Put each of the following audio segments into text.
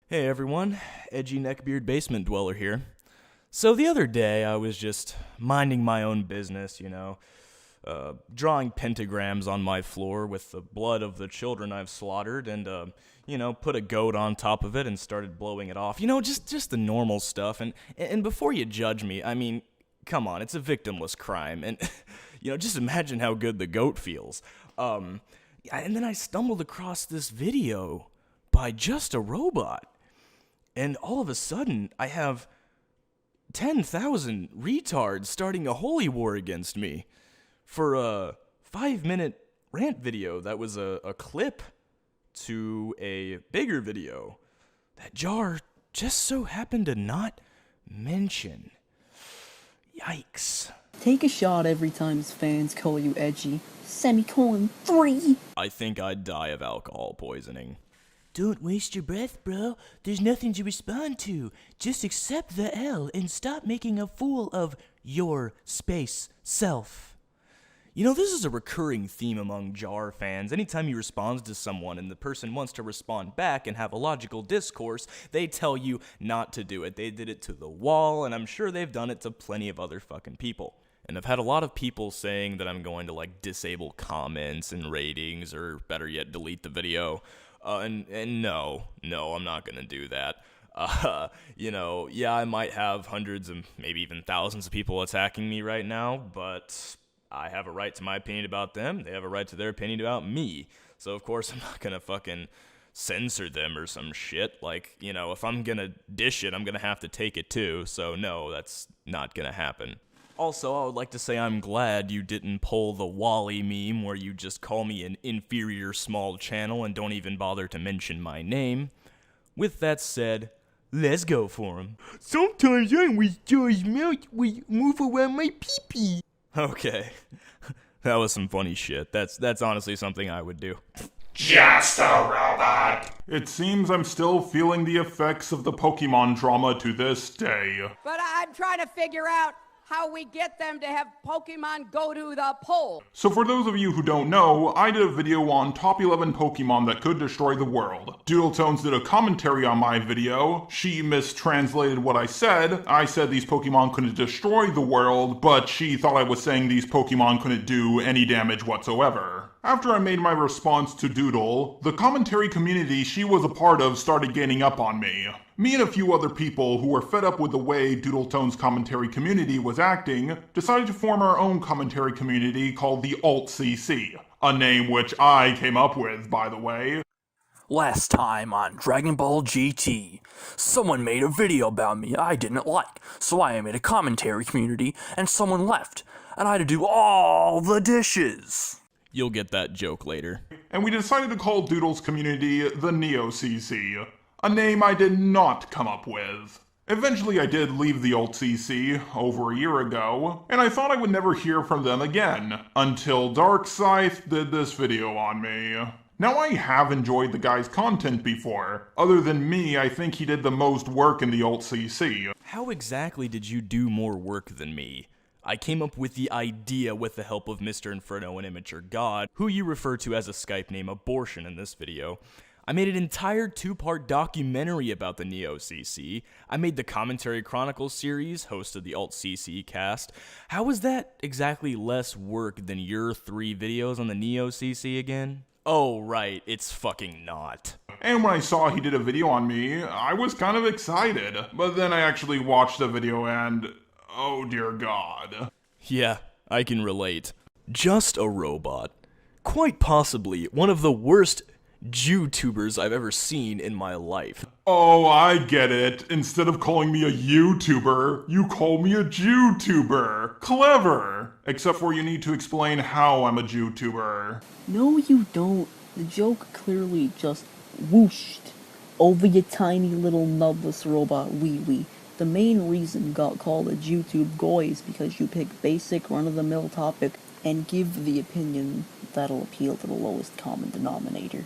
Hey everyone, Edgy Neckbeard Basement Dweller here. So the other day I was just minding my own business, drawing pentagrams on my floor with the blood of the children I've slaughtered and, put a goat on top of it and started blowing it off. Just the normal stuff. And before you judge me, I mean, come on, it's a victimless crime. And, just imagine how good the goat feels. And then I stumbled across this video by Just a Robot. And all of a sudden, I have 10,000 retards starting a holy war against me for a 5-minute rant video that was a clip to a bigger video that Jar just so happened to not mention. Yikes. Take a shot every time his fans call you edgy. Semicolon 3. I think I'd die of alcohol poisoning. Don't waste your breath, bro. There's nothing to respond to. Just accept the L and stop making a fool of your space self. This is a recurring theme among Jar fans. Anytime he responds to someone and the person wants to respond back and have a logical discourse, they tell you not to do it. They did it to The Wall, and I'm sure they've done it to plenty of other fucking people. And I've had a lot of people saying that I'm going to, disable comments and ratings, or better yet, delete the video. And no, I'm not gonna do that. I might have hundreds and maybe even thousands of people attacking me right now, but I have a right to my opinion about them. They have a right to their opinion about me. So, of course, I'm not gonna fucking censor them or some shit. If I'm gonna dish it, I'm gonna have to take it too. So, no, that's not gonna happen. Also, I would like to say I'm glad you didn't pull the Wally meme where you just call me an inferior small channel and don't even bother to mention my name. With that said, let's go for him. Sometimes I wish Joe's mouth would move around my pee-pee. Okay. That was some funny shit. That's honestly something I would do. Just a robot. It seems I'm still feeling the effects of the Pokemon drama to this day. But I'm trying to figure out how we get them to have Pokemon go to the poll. So for those of you who don't know, I did a video on top 11 Pokemon that could destroy the world. Doodletones did a commentary on my video. She mistranslated what I said. I said these Pokemon couldn't destroy the world, but she thought I was saying these Pokemon couldn't do any damage whatsoever. After I made my response to Doodle, the commentary community she was a part of started gaining up on me. Me and a few other people who were fed up with the way Doodletone's commentary community was acting decided to form our own commentary community called the Alt-CC, a name which I came up with, by the way. Last time on Dragon Ball GT, someone made a video about me I didn't like, so I made a commentary community and someone left, and I had to do all the dishes. You'll get that joke later. And we decided to call Doodle's community the Neo-CC, a name I did not come up with. Eventually I did leave the Alt-CC over a year ago, and I thought I would never hear from them again, until Darkscythe did this video on me. Now I have enjoyed the guy's content before. Other than me, I think he did the most work in the Alt-CC. How exactly did you do more work than me? I came up with the idea with the help of Mr. Inferno and Immature God, who you refer to as a Skype name Abortion in this video. I made an entire 2-part documentary about the Neo-CC. I made the Commentary Chronicles series, hosted the Alt-CC cast. How was that exactly less work than your 3 videos on the Neo-CC again? Oh, right, it's fucking not. And when I saw he did a video on me, I was kind of excited. But then I actually watched the video and... oh dear God. Yeah, I can relate. Just a Robot. Quite possibly one of the worst Jew-tubers I've ever seen in my life. Oh, I get it. Instead of calling me a YouTuber, you call me a Jew-tuber. Clever. Except for you need to explain how I'm a Jew-tuber. No, you don't. The joke clearly just whooshed over your tiny little nubless robot wee-wee. The main reason got called a YouTube goy is because you pick basic run-of-the-mill topic and give the opinion that'll appeal to the lowest common denominator.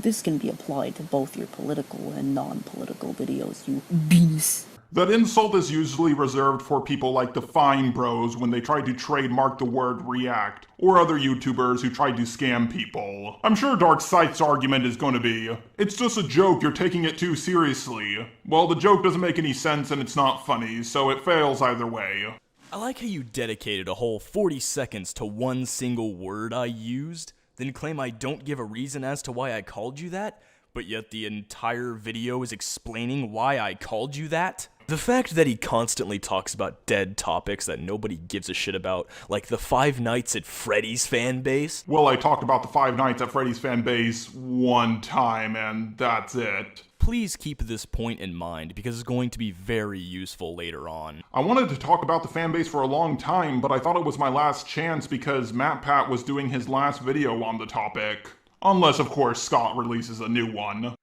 This can be applied to both your political and non-political videos, you beast. That insult is usually reserved for people like the Fine Bros when they try to trademark the word react, or other YouTubers who try to scam people. I'm sure Darkscythe's argument is going to be, it's just a joke, you're taking it too seriously. Well, the joke doesn't make any sense and it's not funny, so it fails either way. I like how you dedicated a whole 40 seconds to one single word I used, then claim I don't give a reason as to why I called you that, but yet the entire video is explaining why I called you that? The fact that he constantly talks about dead topics that nobody gives a shit about, like the Five Nights at Freddy's fan base. Well, I talked about the Five Nights at Freddy's fan base one time, and that's it. Please keep this point in mind, because it's going to be very useful later on. I wanted to talk about the fanbase for a long time, but I thought it was my last chance because MatPat was doing his last video on the topic. Unless, of course, Scott releases a new one.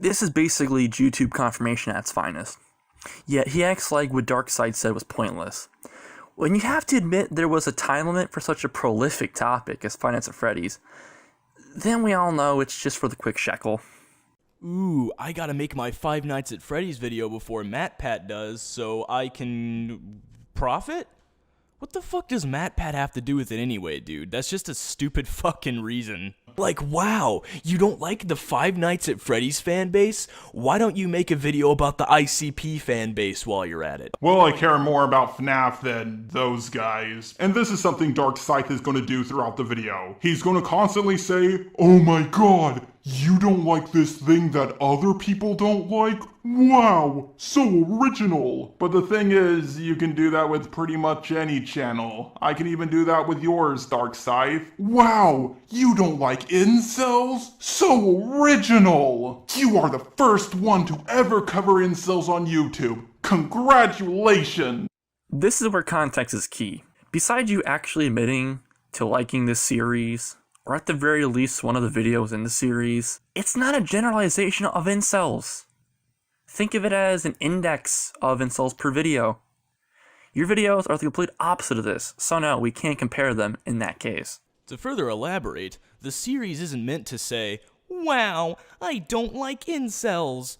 This is basically YouTube confirmation at its finest. Yet he acts like what Darkscythe said was pointless. When you have to admit there was a time limit for such a prolific topic as Five Nights at Freddy's, then we all know it's just for the quick shekel. Ooh, I gotta make my Five Nights at Freddy's video before MatPat does, so I can profit? What the fuck does MatPat have to do with it anyway, dude? That's just a stupid fucking reason. Like, wow, you don't like the Five Nights at Freddy's fan base? Why don't you make a video about the ICP fan base while you're at it? Well, I care more about FNAF than those guys. And this is something Darkscythe is going to do throughout the video. He's going to constantly say, oh my god, you don't like this thing that other people don't like? Wow, so original. But the thing is, you can do that with pretty much any channel. I can even do that with yours, Darkscythe. Wow, you don't like incels? So original. You are the first one to ever cover incels on YouTube. Congratulations. This is where context is key. Besides you actually admitting to liking this series, or at the very least one of the videos in the series, it's not a generalization of incels. Think of it as an index of incels per video. Your videos are the complete opposite of this, so no, we can't compare them in that case. To further elaborate, the series isn't meant to say, wow, I don't like incels.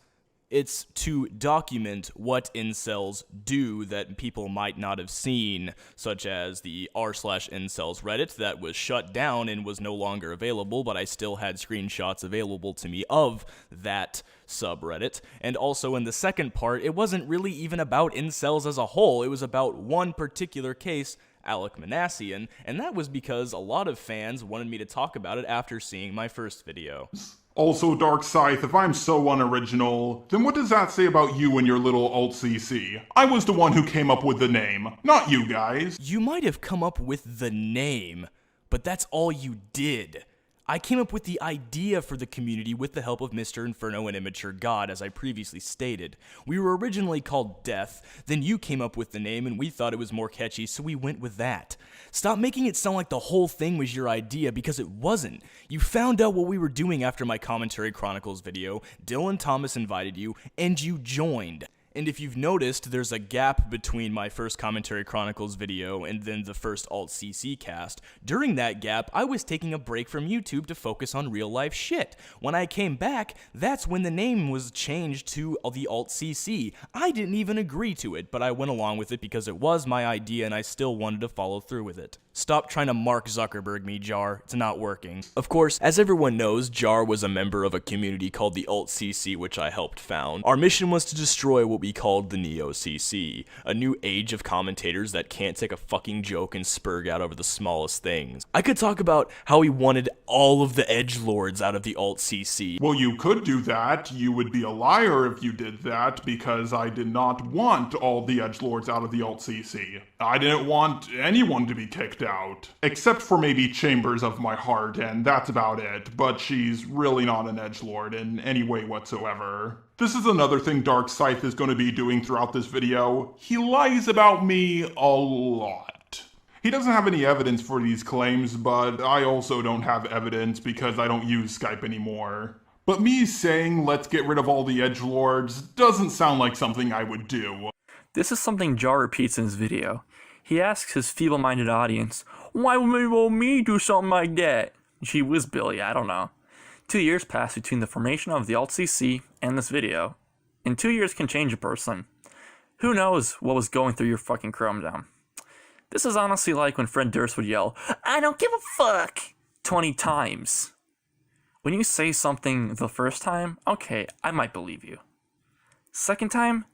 It's to document what incels do that people might not have seen, such as the r/incels Reddit that was shut down and was no longer available, but I still had screenshots available to me of that subreddit. And also in the second part, it wasn't really even about incels as a whole, it was about one particular case, Alec Manassian, and that was because a lot of fans wanted me to talk about it after seeing my first video. Also, Darkscythe, if I'm so unoriginal, then what does that say about you and your little alt-CC? I was the one who came up with the name, not you guys. You might have come up with the name, but that's all you did. I came up with the idea for the community with the help of Mr. Inferno and Immature God, as I previously stated. We were originally called Death, then you came up with the name and we thought it was more catchy, so we went with that. Stop making it sound like the whole thing was your idea, because it wasn't. You found out what we were doing after my Commentary Chronicles video, Dylan Thomas invited you, and you joined. And if you've noticed, there's a gap between my first Commentary Chronicles video and then the first Alt-CC cast. During that gap, I was taking a break from YouTube to focus on real-life shit. When I came back, that's when the name was changed to the Alt-CC. I didn't even agree to it, but I went along with it because it was my idea and I still wanted to follow through with it. Stop trying to Mark Zuckerberg me, Jar. It's not working. Of course, as everyone knows, Jar was a member of a community called the Alt-CC, which I helped found. Our mission was to destroy what we called the Neo-CC, a new age of commentators that can't take a fucking joke and spurg out over the smallest things. I could talk about how we wanted all of the edgelords out of the Alt-CC. Well, you could do that. You would be a liar if you did that, because I did not want all the edgelords out of the Alt-CC. I didn't want anyone to be kicked out. Except for maybe Chambers of my heart, and that's about it, but she's really not an edgelord in any way whatsoever. This is another thing Darkscythe is going to be doing throughout this video. He lies about me a lot. He doesn't have any evidence for these claims, but I also don't have evidence because I don't use Skype anymore. But me saying let's get rid of all the edgelords doesn't sound like something I would do. This is something Jar repeats in his video. He asks his feeble-minded audience, why would me do something like that? Gee whiz, Billy, I don't know. 2 years passed between the formation of the Alt-CC and this video. And 2 years can change a person. Who knows what was going through your fucking Chrome down? This is honestly like when Fred Durst would yell, "I don't give a fuck," 20 times. When you say something the first time, okay, I might believe you. Second time,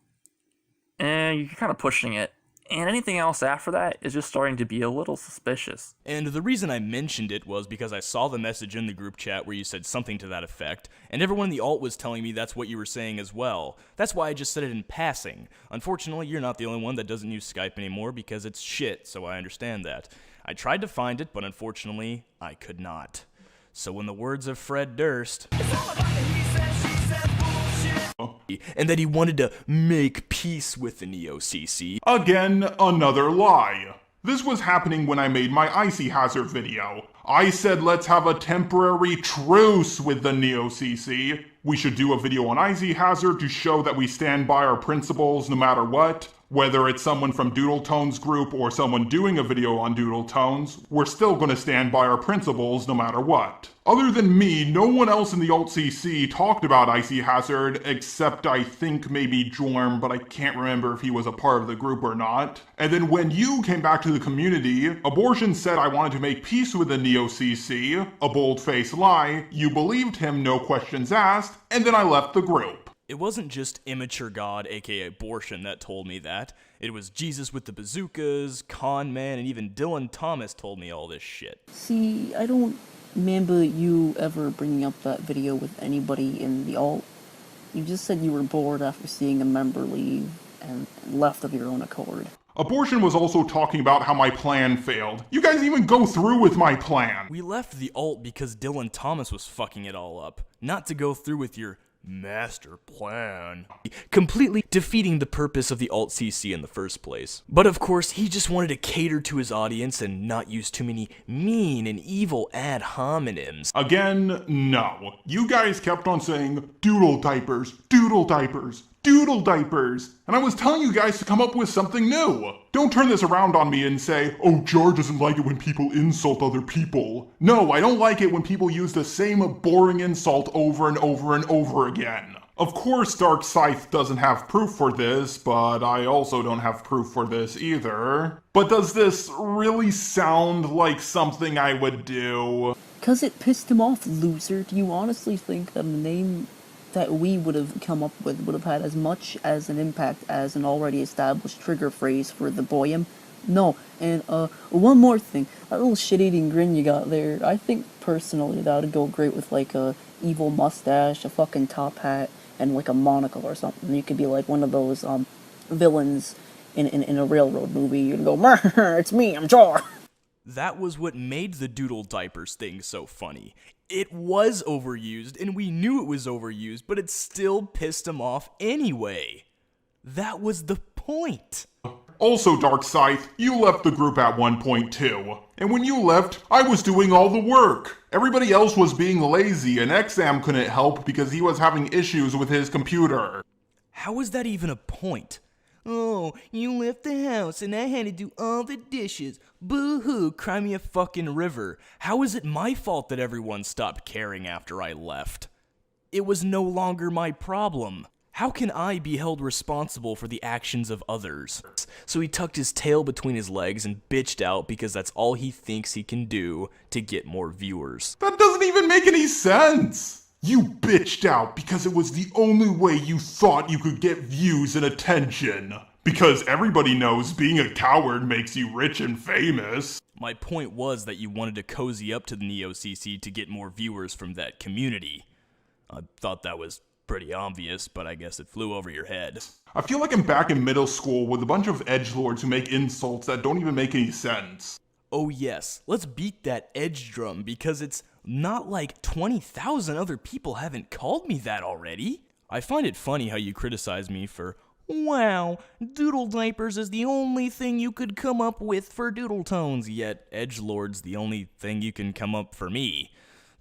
you're kind of pushing it. And anything else after that is just starting to be a little suspicious. And the reason I mentioned it was because I saw the message in the group chat where you said something to that effect, and everyone in the alt was telling me that's what you were saying as well. That's why I just said it in passing. Unfortunately, you're not the only one that doesn't use Skype anymore because it's shit, so I understand that. I tried to find it, but unfortunately, I could not. So in the words of Fred Durst, and that he wanted to make peace with the Neo-CC. Again, another lie. This was happening when I made my Icy Hazard video. I said let's have a temporary truce with the Neo-CC. We should do a video on Icy Hazard to show that we stand by our principles no matter what. Whether it's someone from Doodletones group or someone doing a video on Doodletones, we're still going to stand by our principles no matter what. Other than me, no one else in the Alt-CC talked about Icy Hazard, except I think maybe Jorm, but I can't remember if he was a part of the group or not. And then when you came back to the community, Abortion said I wanted to make peace with the Neo-CC, a bold-faced lie, you believed him, no questions asked, and then I left the group. It wasn't just Immature God, aka Abortion, that told me that. It was Jesus with the bazookas, Con Man, and even Dylan Thomas told me all this shit. See, I don't remember you ever bringing up that video with anybody in the alt. You just said you were bored after seeing a member leave and left of your own accord. Abortion was also talking about how my plan failed. You guys even go through with my plan. We left the alt because Dylan Thomas was fucking it all up, not to go through with your master plan, completely defeating the purpose of the Alt-CC in the first place. But of course, he just wanted to cater to his audience and not use too many mean and evil ad hominems. Again, no. You guys kept on saying, doodle diapers, doodle diapers, doodle diapers. And I was telling you guys to come up with something new. Don't turn this around on me and say, oh, Jar doesn't like it when people insult other people. No, I don't like it when people use the same boring insult over and over and over again. Of course, Darkscythe doesn't have proof for this, but I also don't have proof for this either. But does this really sound like something I would do? 'Cause it pissed him off, loser. Do you honestly think that the name that we would have come up with would have had as much as an impact as an already established trigger phrase for the boyum? No. And one more thing, that little shit-eating grin you got there, I think personally that would go great with like a evil mustache, a fucking top hat, and like a monocle or something. You could be like one of those villains in a railroad movie. You'd go, it's me, I'm Jar. That was what made the doodle diapers thing so funny. It was overused, and we knew it was overused, but it still pissed him off anyway. That was the point. Also, Darkscythe, you left the group at one point too. And when you left, I was doing all the work. Everybody else was being lazy, and Exam couldn't help because he was having issues with his computer. How is that even a point? Oh, you left the house and I had to do all the dishes. Boo-hoo, cry me a fucking river. How is it my fault that everyone stopped caring after I left? It was no longer my problem. How can I be held responsible for the actions of others? So he tucked his tail between his legs and bitched out because that's all he thinks he can do to get more viewers. That doesn't even make any sense! You bitched out because it was the only way you thought you could get views and attention. Because everybody knows being a coward makes you rich and famous. My point was that you wanted to cozy up to the Neo-CC to get more viewers from that community. I thought that was pretty obvious, but I guess it flew over your head. I feel like I'm back in middle school with a bunch of edgelords who make insults that don't even make any sense. Oh yes, let's beat that edge drum because it's not like 20,000 other people haven't called me that already. I find it funny how you criticize me for, wow, doodle diapers is the only thing you could come up with for Doodletones, yet edgelord's the only thing you can come up for me.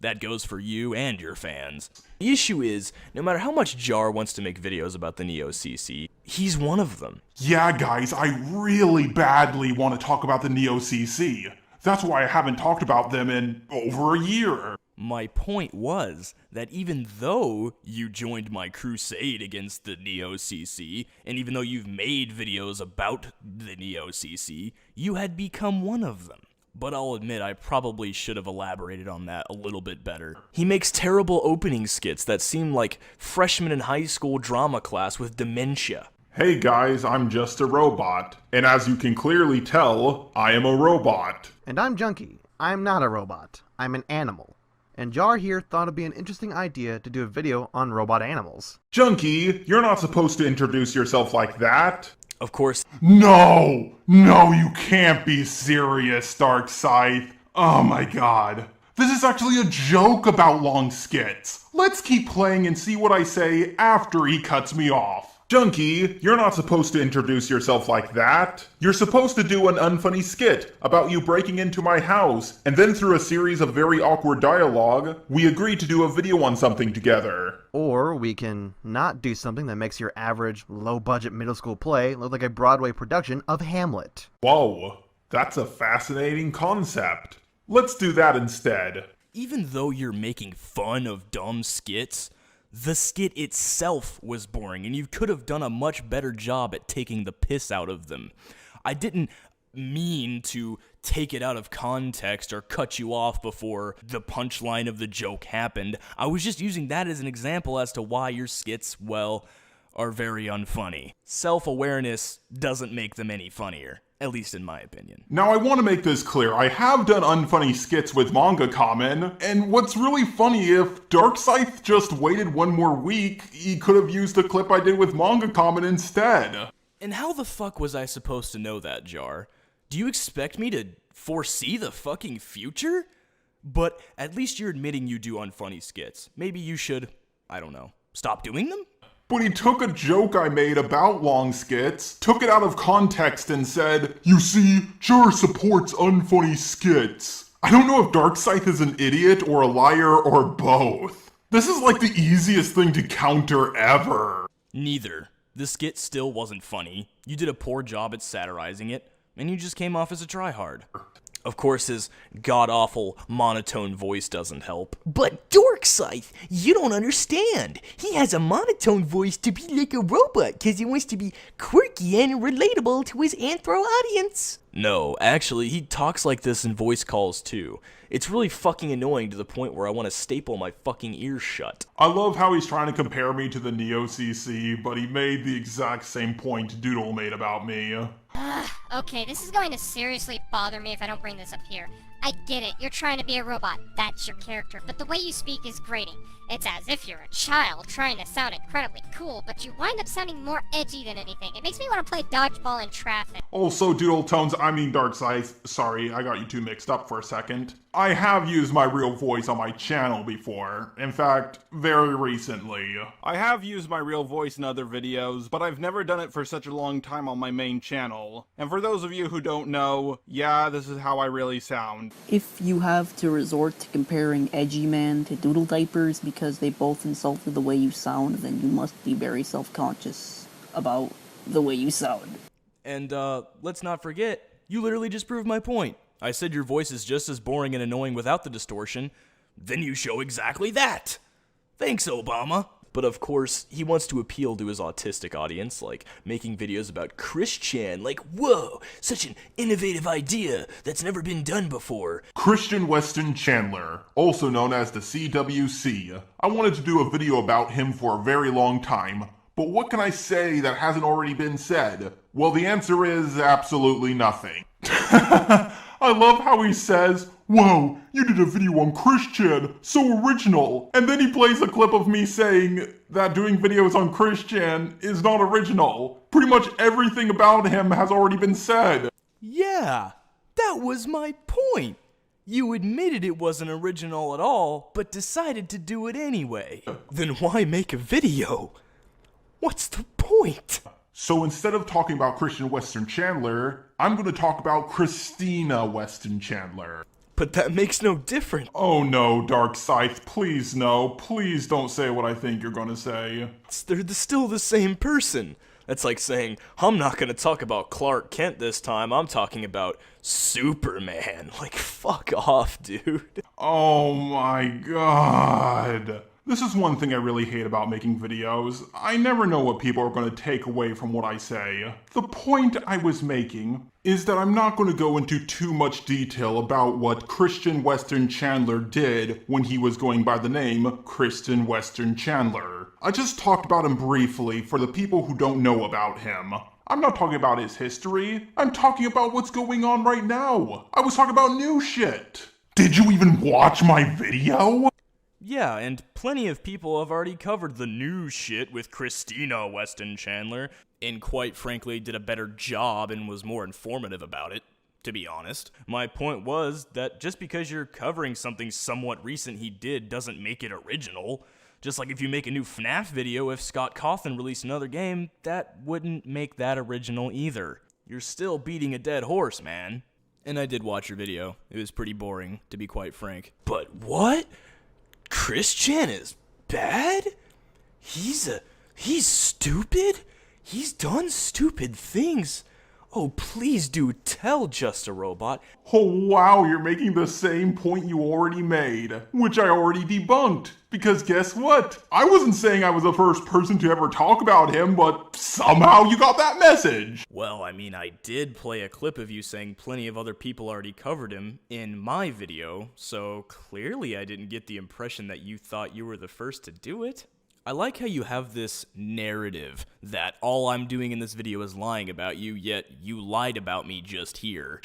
That goes for you and your fans. The issue is, no matter how much Jar wants to make videos about the Neo-CC, he's one of them. Yeah, guys, I really badly want to talk about the Neo-CC. That's why I haven't talked about them in over a year. My point was that even though you joined my crusade against the Neo-CC, and even though you've made videos about the Neo-CC, you had become one of them. But I'll admit I probably should have elaborated on that a little bit better. He makes terrible opening skits that seem like freshmen in high school drama class with dementia. Hey guys, I'm just a robot. And as you can clearly tell, I am a robot. And I'm Junkie. I'm not a robot. I'm an animal. And Jar here thought it'd be an interesting idea to do a video on robot animals. Junkie, you're not supposed to introduce yourself like that. Of course, No, you can't be serious, Darkscythe. Oh my god. This is actually a joke about long skits. Let's keep playing and see what I say after he cuts me off. Junkie, you're not supposed to introduce yourself like that. You're supposed to do an unfunny skit about you breaking into my house, and then through a series of very awkward dialogue, we agree to do a video on something together. Or we can not do something that makes your average, low-budget middle school play look like a Broadway production of Hamlet. Whoa, that's a fascinating concept. Let's do that instead. even though you're making fun of dumb skits, the skit itself was boring, and you could have done a much better job at taking the piss out of them. I didn't mean to take it out of context or cut you off before the punchline of the joke happened. I was just using that as an example as to why your skits, well, are very unfunny. Self-awareness doesn't make them any funnier, at least in my opinion. Now I want to make this clear, I have done unfunny skits with Manga Common, and what's really funny, if Darkscythe just waited one more week, he could have used the clip I did with Manga Common instead. And how the fuck was I supposed to know that, Jar? Do you expect me to foresee the fucking future? But at least you're admitting you do unfunny skits. Maybe you should, I don't know, stop doing them? But he took a joke I made about long skits, took it out of context and said, "You see, Jar supports unfunny skits." I don't know if Darkscythe is an idiot or a liar or both. This is like the easiest thing to counter ever. Neither. The skit still wasn't funny. You did a poor job at satirizing it, and you just came off as a tryhard. Of course, his god-awful monotone voice doesn't help. But Darkscythe, you don't understand. He has a monotone voice to be like a robot because he wants to be quirky and relatable to his anthro audience. No, actually, he talks like this in voice calls too. It's really fucking annoying to the point where I want to staple my fucking ears shut. I love how he's trying to compare me to the Neo-CC, but he made the exact same point Doodle made about me. Okay, this is going to seriously bother me if I don't bring this up here. I get it, you're trying to be a robot, that's your character, but the way you speak is grating. It's as if you're a child trying to sound incredibly cool, but you wind up sounding more edgy than anything. It makes me want to play dodgeball in traffic. Also, Doodle Tones, I mean Darkscythe. Sorry, I got you two mixed up for a second. I have used my real voice on my channel before. In fact, very recently. I have used my real voice in other videos, but I've never done it for such a long time on my main channel. And for those of you who don't know, yeah, this is how I really sound. If you have to resort to comparing Edgy Man to Doodle Diapers because they both insulted the way you sound, then you must be very self-conscious about the way you sound. And, let's not forget, you literally just proved my point. I said your voice is just as boring and annoying without the distortion. Then you show exactly that. Thanks, Obama. But of course, he wants to appeal to his autistic audience, like making videos about Christian, like, whoa, such an innovative idea that's never been done before. Christian Weston Chandler, also known as the CWC. I wanted to do a video about him for a very long time, but what can I say that hasn't already been said? Well, the answer is absolutely nothing. I love how he says, "Whoa, you did a video on Christian, so original." And then he plays a clip of me saying that doing videos on Christian is not original. Pretty much everything about him has already been said. Yeah, that was my point. You admitted it wasn't original at all, but decided to do it anyway. Then why make a video? What's the point? So instead of talking about Christian Weston Chandler, I'm going to talk about Christina Weston Chandler. But that makes no difference. Oh no, Darkscythe, please no. Please don't say what I think you're going to say. They're still the same person. That's like saying, I'm not gonna talk about Clark Kent this time, I'm talking about Superman. Like, fuck off, dude. Oh my god. This is one thing I really hate about making videos. I never know what people are going to take away from what I say. The point I was making is that I'm not going to go into too much detail about what Christian Western Chandler did when he was going by the name Christian Western Chandler. I just talked about him briefly for the people who don't know about him. I'm not talking about his history. I'm talking about what's going on right now. I was talking about new shit. Did you even watch my video? Yeah, and plenty of people have already covered the new shit with Christina Weston Chandler, and quite frankly did a better job and was more informative about it, to be honest. My point was that just because you're covering something somewhat recent he did doesn't make it original. Just like if you make a new FNAF video, if Scott Cawthon released another game, that wouldn't make that original either. You're still beating a dead horse, man. And I did watch your video. It was pretty boring, to be quite frank. But what? Chris Chan is bad? He's stupid? He's done stupid things. Oh, please do tell Just a Robot. Oh wow, you're making the same point you already made, which I already debunked. Because guess what? I wasn't saying I was the first person to ever talk about him, but somehow you got that message. Well, I mean, I did play a clip of you saying plenty of other people already covered him in my video, so clearly I didn't get the impression that you thought you were the first to do it. I like how you have this narrative that all I'm doing in this video is lying about you, yet you lied about me just here.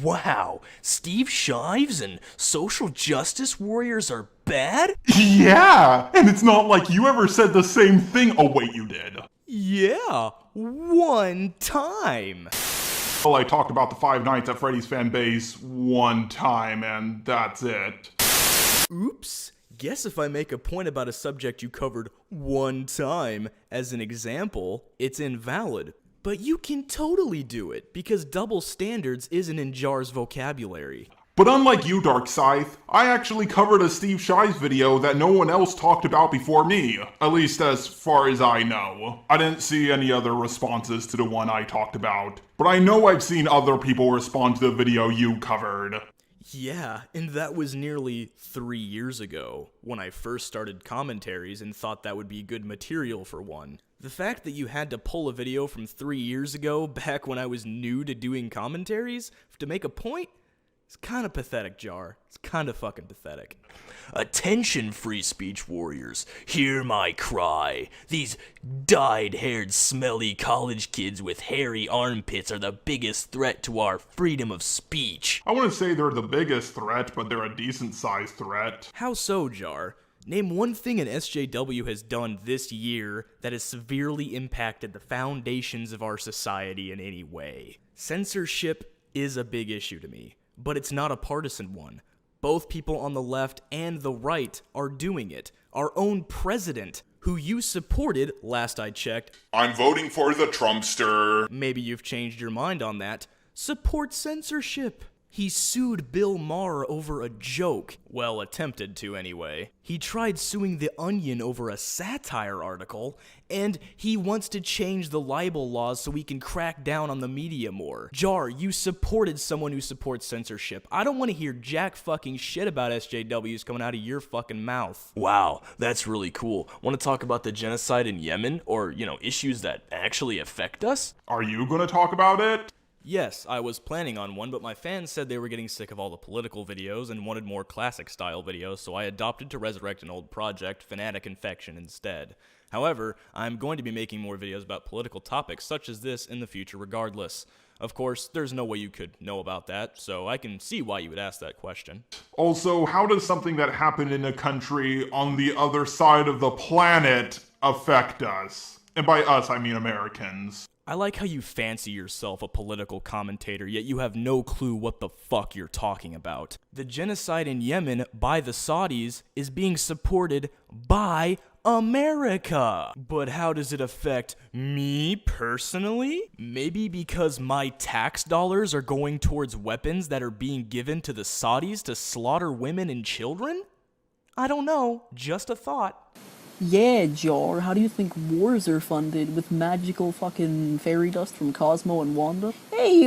Wow, Steve Shives and social justice warriors are bad? Yeah, and it's not like you ever said the same thing. Oh wait, you did. Yeah, one time. Well, I talked about the Five Nights at Freddy's fan base one time, and that's it. Oops. Guess if I make a point about a subject you covered one time as an example, it's invalid. But you can totally do it, because double standards isn't in Jar's vocabulary. But unlike you, Darkscythe, I actually covered a Steve Shives video that no one else talked about before me. At least as far as I know. I didn't see any other responses to the one I talked about. But I know I've seen other people respond to the video you covered. Yeah, and that was nearly 3 years ago, when I first started commentaries and thought that would be good material for one. The fact that you had to pull a video from 3 years ago, back when I was new to doing commentaries, to make a point, it's kind of pathetic, Jar. It's kind of fucking pathetic. Attention, free speech warriors. Hear my cry. These dyed-haired, smelly college kids with hairy armpits are the biggest threat to our freedom of speech. I wouldn't say they're the biggest threat, but they're a decent-sized threat. How so, Jar? Name one thing an SJW has done this year that has severely impacted the foundations of our society in any way. Censorship is a big issue to me, but it's not a partisan one. Both people on the left and the right are doing it. Our own president, who you supported, last I checked. I'm voting for the Trumpster. Maybe you've changed your mind on that. Support censorship. He sued Bill Maher over a joke. Well, attempted to anyway. He tried suing The Onion over a satire article, and he wants to change the libel laws so we can crack down on the media more. Jar, you supported someone who supports censorship. I don't want to hear jack fucking shit about SJWs coming out of your fucking mouth. Wow, that's really cool. Want to talk about the genocide in Yemen? Or, issues that actually affect us? Are you gonna talk about it? Yes, I was planning on one, but my fans said they were getting sick of all the political videos and wanted more classic-style videos, so I adopted to resurrect an old project, Fanatic Infection, instead. However, I'm going to be making more videos about political topics such as this in the future regardless. Of course, there's no way you could know about that, so I can see why you would ask that question. Also, how does something that happened in a country on the other side of the planet affect us? And by us, I mean Americans. I like how you fancy yourself a political commentator, yet you have no clue what the fuck you're talking about. The genocide in Yemen by the Saudis is being supported by America. But how does it affect me personally? Maybe because my tax dollars are going towards weapons that are being given to the Saudis to slaughter women and children? I don't know, just a thought. Yeah, Jar, how do you think wars are funded? With magical fucking fairy dust from Cosmo and Wanda? Hey,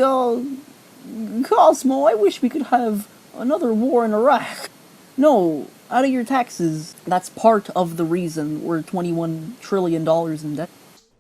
Cosmo, I wish we could have another war in Iraq. No, out of your taxes. That's part of the reason we're $21 trillion in debt.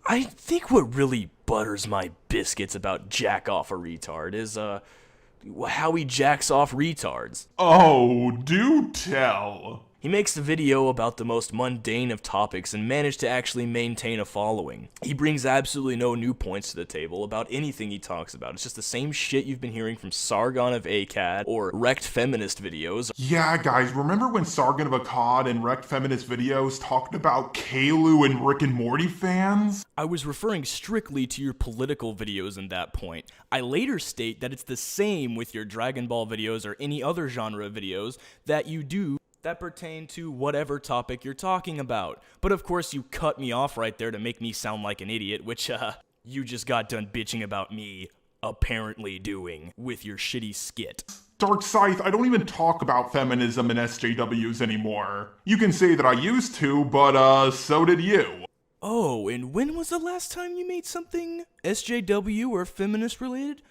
I think what really butters my biscuits about jack off a retard is, how he jacks off retards. Oh, do tell. He makes a video about the most mundane of topics and managed to actually maintain a following. He brings absolutely no new points to the table about anything he talks about. It's just the same shit you've been hearing from Sargon of Akkad or Wrecked Feminist videos. Yeah, guys, remember when Sargon of Akkad and Wrecked Feminist videos talked about Kalu and Rick and Morty fans? I was referring strictly to your political videos in that point. I later state that it's the same with your Dragon Ball videos or any other genre of videos that you do that pertain to whatever topic you're talking about. But of course you cut me off right there to make me sound like an idiot, which, you just got done bitching about me apparently doing with your shitty skit. Darkscythe, I don't even talk about feminism and SJWs anymore. You can say that I used to, but, so did you. Oh, and when was the last time you made something SJW or feminist related?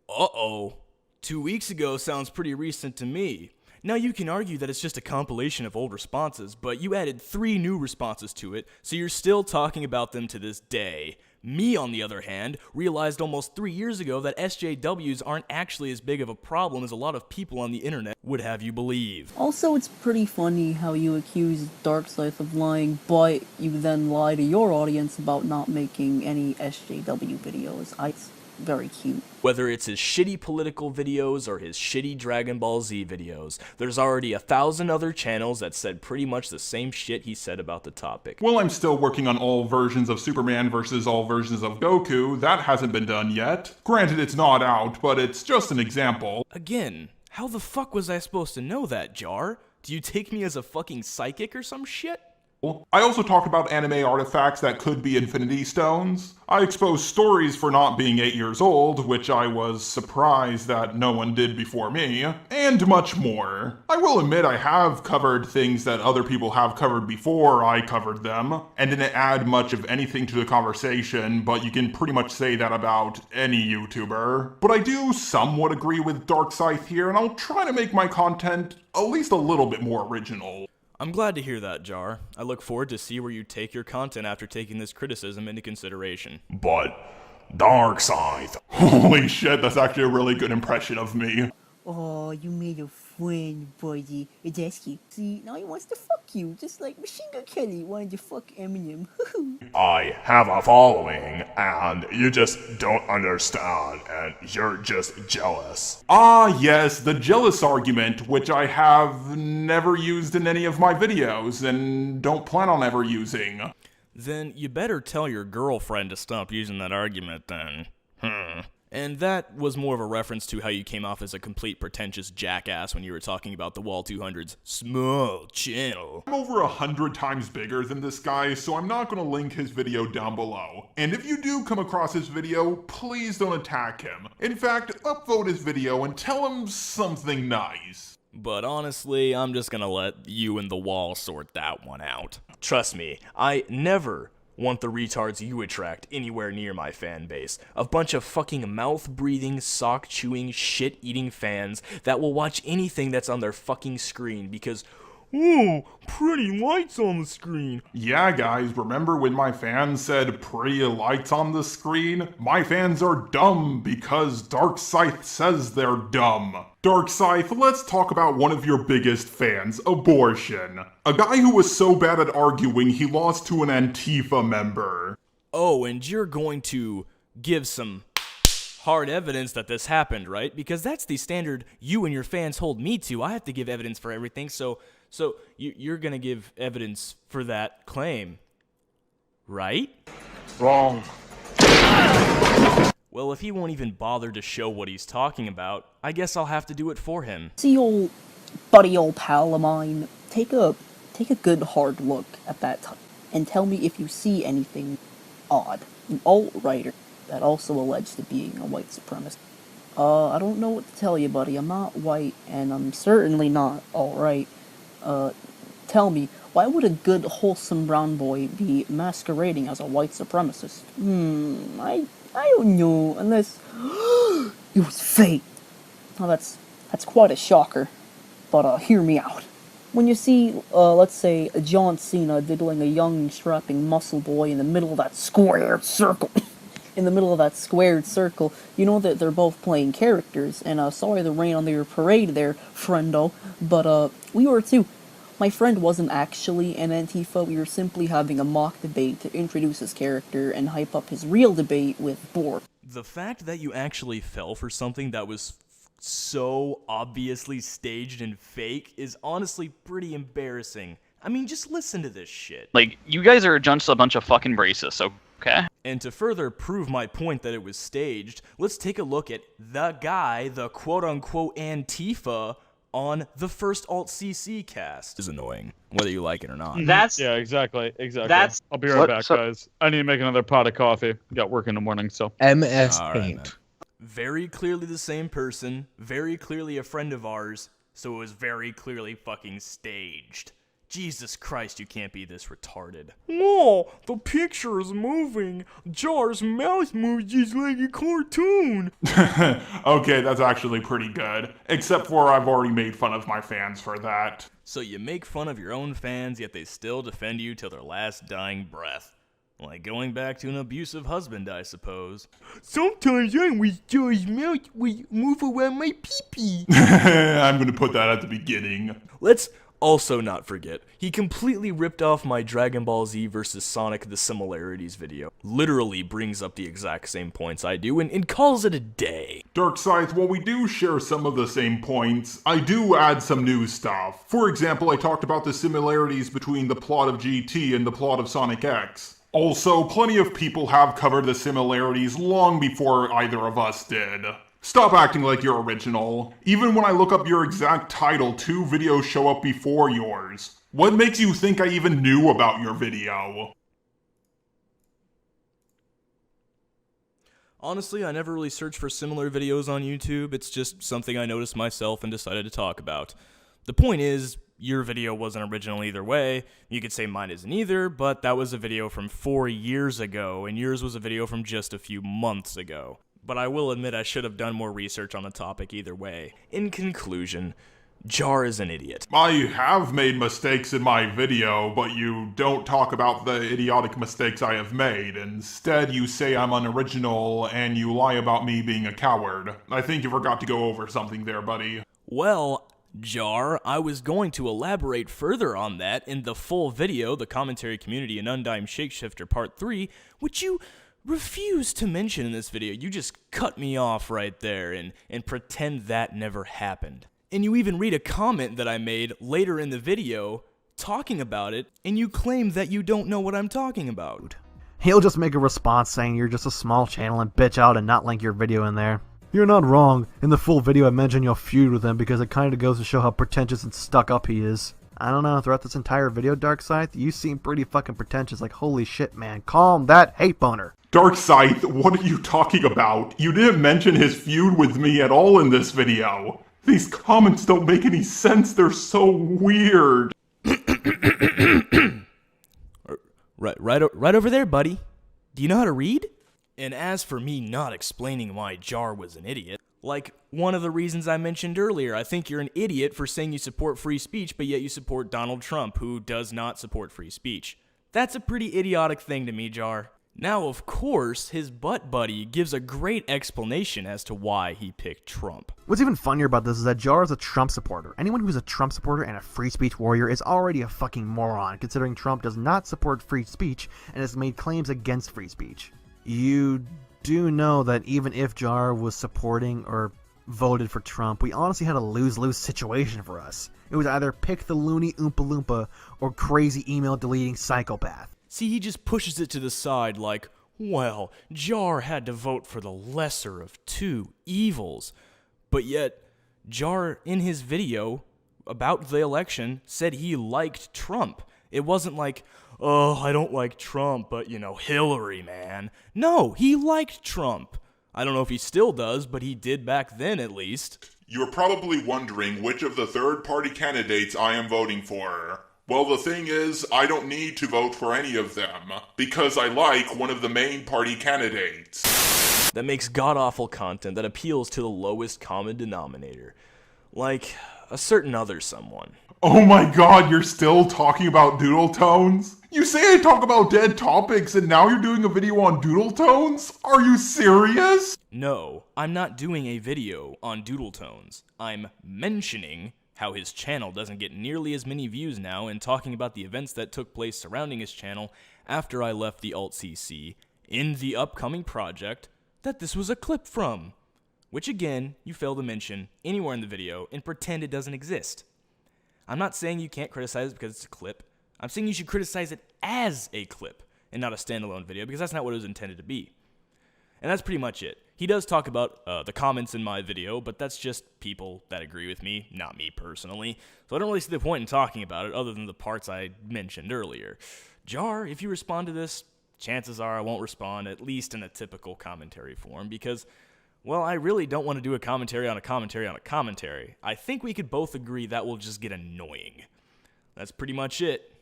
Uh-oh. 2 weeks ago sounds pretty recent to me. Now you can argue that it's just a compilation of old responses, but you added 3 new responses to it, so you're still talking about them to this day. Me, on the other hand, realized almost 3 years ago that SJWs aren't actually as big of a problem as a lot of people on the internet would have you believe. Also, it's pretty funny how you accuse Darkscythe of lying, but you then lie to your audience about not making any SJW videos. It's very cute. Whether it's his shitty political videos or his shitty Dragon Ball Z videos, there's already 1,000 other channels that said pretty much the same shit he said about the topic. Well, I'm still working on all versions of Superman versus all versions of Goku. That hasn't been done yet. Granted, it's not out, but it's just an example. Again, how the fuck was I supposed to know that, Jar? Do you take me as a fucking psychic or some shit? I also talked about anime artifacts that could be Infinity Stones. I exposed stories for not being 8 years old, which I was surprised that no one did before me, and much more. I will admit I have covered things that other people have covered before I covered them, and didn't add much of anything to the conversation, but you can pretty much say that about any YouTuber. But I do somewhat agree with Darkscythe here, and I'll try to make my content at least a little bit more original. I'm glad to hear that, Jar. I look forward to see where you take your content after taking this criticism into consideration. But Darkscythe. Holy shit, that's actually a really good impression of me. Oh, you made a friend, buddy. That's cute. See, now he wants to fuck you, just like Machine Gun Kelly wanted to fuck Eminem. I have a following, and you just don't understand, and you're just jealous. Ah, yes, the jealous argument, which I have never used in any of my videos, and don't plan on ever using. Then you better tell your girlfriend to stop using that argument then. And that was more of a reference to how you came off as a complete pretentious jackass when you were talking about the Wall 200's small channel. I'm over 100 times bigger than this guy, so I'm not going to link his video down below. And if you do come across his video, please don't attack him. In fact, upvote his video and tell him something nice. But honestly, I'm just gonna let you and the Wall sort that one out. Trust me, I never want the retards you attract anywhere near my fan base. A bunch of fucking mouth-breathing, sock-chewing, shit-eating fans that will watch anything that's on their fucking screen because, oh, pretty lights on the screen. Yeah, guys, remember when my fans said pretty lights on the screen? My fans are dumb because Darkscythe says they're dumb. Darkscythe, let's talk about one of your biggest fans, abortion. A guy who was so bad at arguing he lost to an Antifa member. Oh, and you're going to give some hard evidence that this happened, right? Because that's the standard you and your fans hold me to. I have to give evidence for everything, so you're gonna give evidence for that claim, right? Wrong. Well, if he won't even bother to show what he's talking about, I guess I'll have to do it for him. See, old buddy, old pal of mine, take a good hard look at that time and tell me if you see anything odd. An alt-writer that also alleged to being a white supremacist. I don't know what to tell you, buddy. I'm not white, and I'm certainly not alt-right. Tell me, Why would a good, wholesome brown boy be masquerading as a white supremacist? I don't know, unless it was fate. Now that's quite a shocker, but hear me out. When you see, let's say, a John Cena diddling a young, strapping muscle boy in the middle of that squared circle, you know that they're both playing characters, and sorry to rain on your parade there, friendo, but we were too. My friend wasn't actually an Antifa, we were simply having a mock debate to introduce his character and hype up his real debate with Borg. The fact that you actually fell for something that was so obviously staged and fake is honestly pretty embarrassing. I mean, just listen to this shit. Like, you guys are just a bunch of fucking racists, okay? And to further prove my point that it was staged, let's take a look at the guy, the quote-unquote Antifa, on the first Alt-CC cast. Is annoying, whether you like it or not. Yeah, exactly. I'll be right back, guys. I need to make another pot of coffee. Got work in the morning, so. MS All Paint. right, very clearly the same person, very clearly a friend of ours, so it was very clearly fucking staged. Jesus Christ, you can't be this retarded. Whoa, the picture is moving. Jar's mouth moves just like a cartoon. Okay, that's actually pretty good. Except for I've already made fun of my fans for that. So you make fun of your own fans, yet they still defend you till their last dying breath. Like going back to an abusive husband, I suppose. Sometimes I wish Jar's mouth would move around my pee-pee. I'm gonna put that at the beginning. Let's also not forget, he completely ripped off my Dragon Ball Z vs. Sonic The Similarities video. Literally brings up the exact same points I do and calls it a day. Darkscythe, while we do share some of the same points, I do add some new stuff. For example, I talked about the similarities between the plot of GT and the plot of Sonic X. Also, plenty of people have covered the similarities long before either of us did. Stop acting like you're original. Even when I look up your exact title, 2 videos show up before yours. What makes you think I even knew about your video? Honestly, I never really searched for similar videos on YouTube. It's just something I noticed myself and decided to talk about. The point is, your video wasn't original either way. You could say mine isn't either, but that was a video from 4 years ago, and yours was a video from just a few months ago. But I will admit I should have done more research on the topic either way. In conclusion, Jar is an idiot. I have made mistakes in my video, but you don't talk about the idiotic mistakes I have made. Instead, you say I'm unoriginal, and you lie about me being a coward. I think you forgot to go over something there, buddy. Well, Jar, I was going to elaborate further on that in the full video, The Commentary Community and Undyne Shapeshifter Part 3, which you refuse to mention in this video. You just cut me off right there and pretend that never happened. And you even read a comment that I made later in the video talking about it, and you claim that you don't know what I'm talking about. He'll just make a response saying you're just a small channel and bitch out and not link your video in there. You're not wrong. In the full video I mentioned your feud with him because it kinda goes to show how pretentious and stuck up he is. I don't know, throughout this entire video, Darkscythe, you seem pretty fucking pretentious, like holy shit man, calm that hate boner. Darkscythe, what are you talking about? You didn't mention his feud with me at all in this video. These comments don't make any sense, they're so weird. Right over there, buddy. Do you know how to read? And as for me not explaining why Jar was an idiot, like one of the reasons I mentioned earlier, I think you're an idiot for saying you support free speech, but yet you support Donald Trump, who does not support free speech. That's a pretty idiotic thing to me, Jar. Now, of course, his butt buddy gives a great explanation as to why he picked Trump. What's even funnier about this is that Jar is a Trump supporter. Anyone who's a Trump supporter and a free speech warrior is already a fucking moron, considering Trump does not support free speech and has made claims against free speech. You do know that even if Jar was supporting or voted for Trump, we honestly had a lose-lose situation for us. It was either pick the loony Oompa Loompa or crazy email-deleting psychopath. See, he just pushes it to the side like, well, Jar had to vote for the lesser of two evils. But yet, Jar, in his video about the election, said he liked Trump. It wasn't like, oh, I don't like Trump, but, you know, Hillary, man. No, he liked Trump. I don't know if he still does, but he did back then, at least. You're probably wondering which of the third-party candidates I am voting for. Well, the thing is, I don't need to vote for any of them, because I like one of the main party candidates. That makes god-awful content that appeals to the lowest common denominator. Like a certain other someone. Oh my god, you're still talking about doodle tones? You say I talk about dead topics and now you're doing a video on doodle tones? Are you serious? No, I'm not doing a video on doodle tones. I'm mentioning how his channel doesn't get nearly as many views now and talking about the events that took place surrounding his channel after I left the Alt-CC in the upcoming project that this was a clip from. Which again, you fail to mention anywhere in the video and pretend it doesn't exist. I'm not saying you can't criticize it because it's a clip. I'm saying you should criticize it as a clip and not a standalone video because that's not what it was intended to be. And that's pretty much it. He does talk about the comments in my video, but that's just people that agree with me, not me personally. So I don't really see the point in talking about it other than the parts I mentioned earlier. Jar, if you respond to this, chances are I won't respond, at least in a typical commentary form, because, well, I really don't want to do a commentary on a commentary on a commentary. I think we could both agree that will just get annoying. That's pretty much it.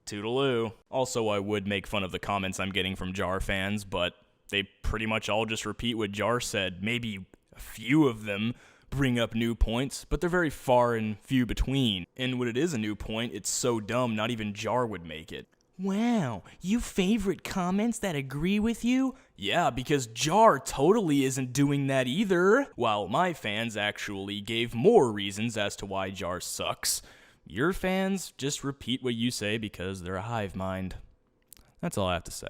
Toodaloo. Also, I would make fun of the comments I'm getting from Jar fans, but they pretty much all just repeat what Jar said. Maybe a few of them bring up new points, but they're very far and few between. And when it is a new point, it's so dumb not even Jar would make it. Wow, you favorite comments that agree with you? Yeah, because Jar totally isn't doing that either. While my fans actually gave more reasons as to why Jar sucks. Your fans just repeat what you say because they're a hive mind. That's all I have to say.